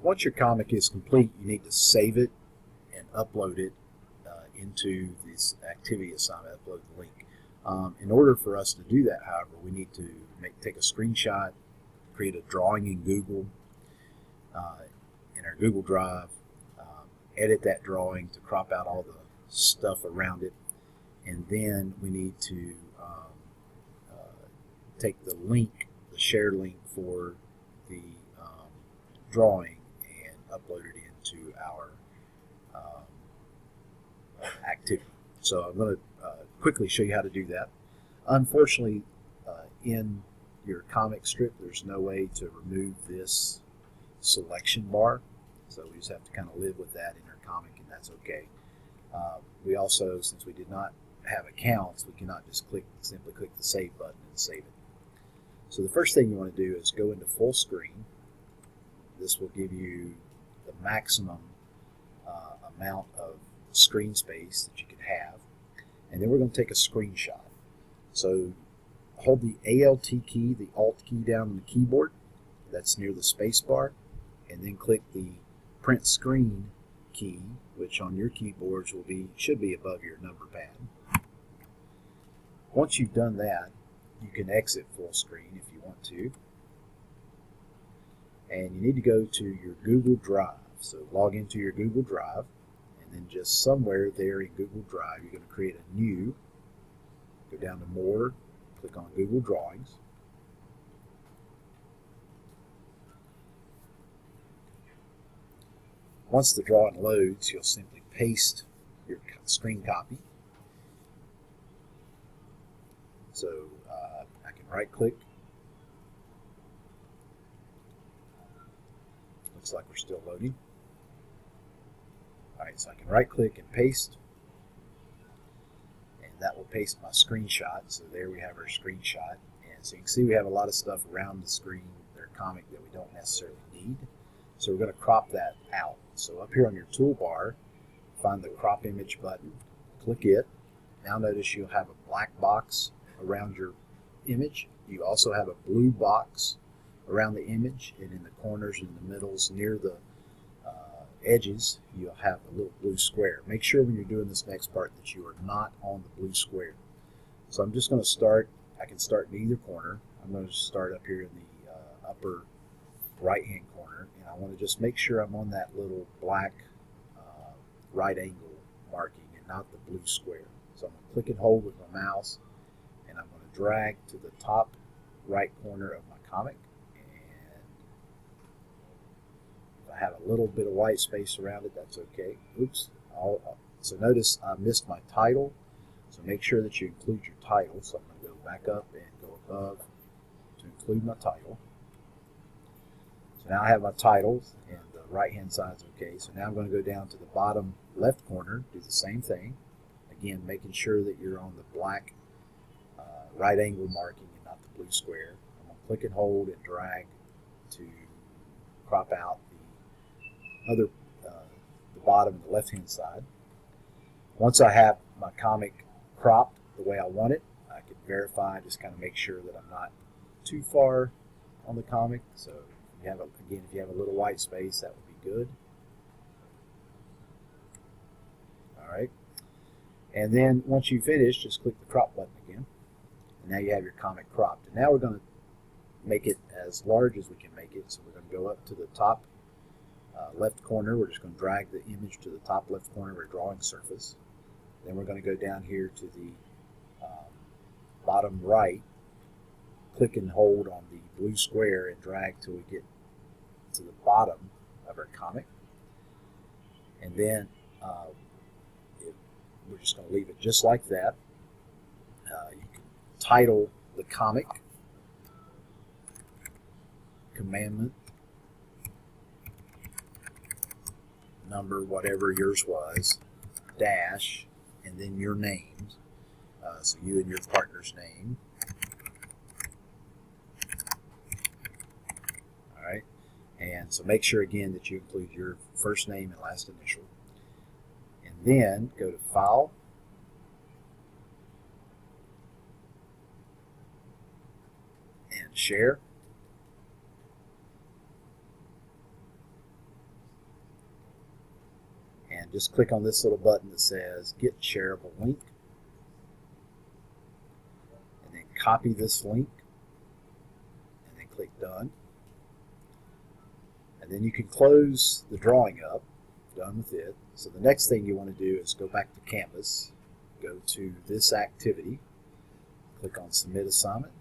Once your comic is complete, you need to save it and upload it into this activity assignment, upload the link. In order for us to do that, however, we need to take a screenshot, create a drawing in Google, in our Google Drive, edit that drawing to crop out all the stuff around it, and then we need to take the link, the share link for the drawing, and upload it into our activity. So I'm going to quickly show you how to do that. Unfortunately, in your comic strip, there's no way to remove this selection bar, so we just have to kind of live with that in our comic, and that's okay. We also, since we did not have accounts, we cannot just simply click the save button and save it. So the first thing you want to do is go into full screen. This will give you the maximum amount of screen space that you can have, and then we're going to take a screenshot. So hold the Alt key, the Alt key down on the keyboard, that's near the space bar, and then click the print screen key, which on your keyboards should be above your number pad. Once you've done that, you can exit full screen if you want to, and you need to go to your Google Drive. So log into your Google Drive, and then just somewhere there in Google Drive, you're going to create a new, go down to More, click on Google Drawings. Once the drawing loads, you'll simply paste your screen copy. So I can right click. Looks like we're still loading. Alright, so I can right click and paste, and that will paste my screenshot. So there we have our screenshot, and so you can see we have a lot of stuff around the screen, their comic, that we don't necessarily need. So we're going to crop that out. So up here on your toolbar, find the crop image button, click it. Now notice you'll have a black box around your image. You also have a blue box around the image, and in the corners and the middles near the edges, you'll have a little blue square. Make sure when you're doing this next part that you are not on the blue square. So I'm just going to start, I can start in either corner. I'm going to start up here in the upper right hand corner, and I want to just make sure I'm on that little black right angle marking and not the blue square. So I'm going to click and hold with my mouse, and I'm going to drag to the top right corner of my comic. I have a little bit of white space around it, that's okay. Oops. So notice I missed my title, so make sure that you include your title. So I'm going to go back up and go above to include my title. So now I have my title, and the right hand side is okay. So now I'm going to go down to the bottom left corner, do the same thing. Again, making sure that you're on the black right angle marking and not the blue square. I'm going to click and hold and drag to crop out the bottom and the left hand side. Once I have my comic cropped the way I want it, I can verify, just kind of make sure that I'm not too far on the comic. So if you have a little white space, that would be good. Alright, and then once you finish, just click the crop button again, and now you have your comic cropped. And now we're going to make it as large as we can make it. So we're going to go up to the top left corner. We're just going to drag the image to the top left corner of our drawing surface. Then we're going to go down here to the bottom right, click and hold on the blue square and drag till we get to the bottom of our comic. And then we're just going to leave it just like that. You can title the comic Commandment number, whatever yours was, dash, and then your names, so you and your partner's name. Alright, and so make sure again that you include your first name and last initial. And then go to File, and Share. just click on this little button that says Get Shareable Link, and then copy this link, and then click Done. And then you can close the drawing up, done with it. So the next thing you want to do is go back to Canvas, go to this activity, click on Submit Assignment,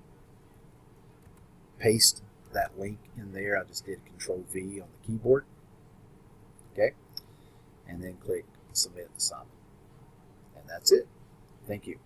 paste that link in there. I just did Control V on the keyboard. Okay, and then click Submit Assignment. And that's it. Thank you.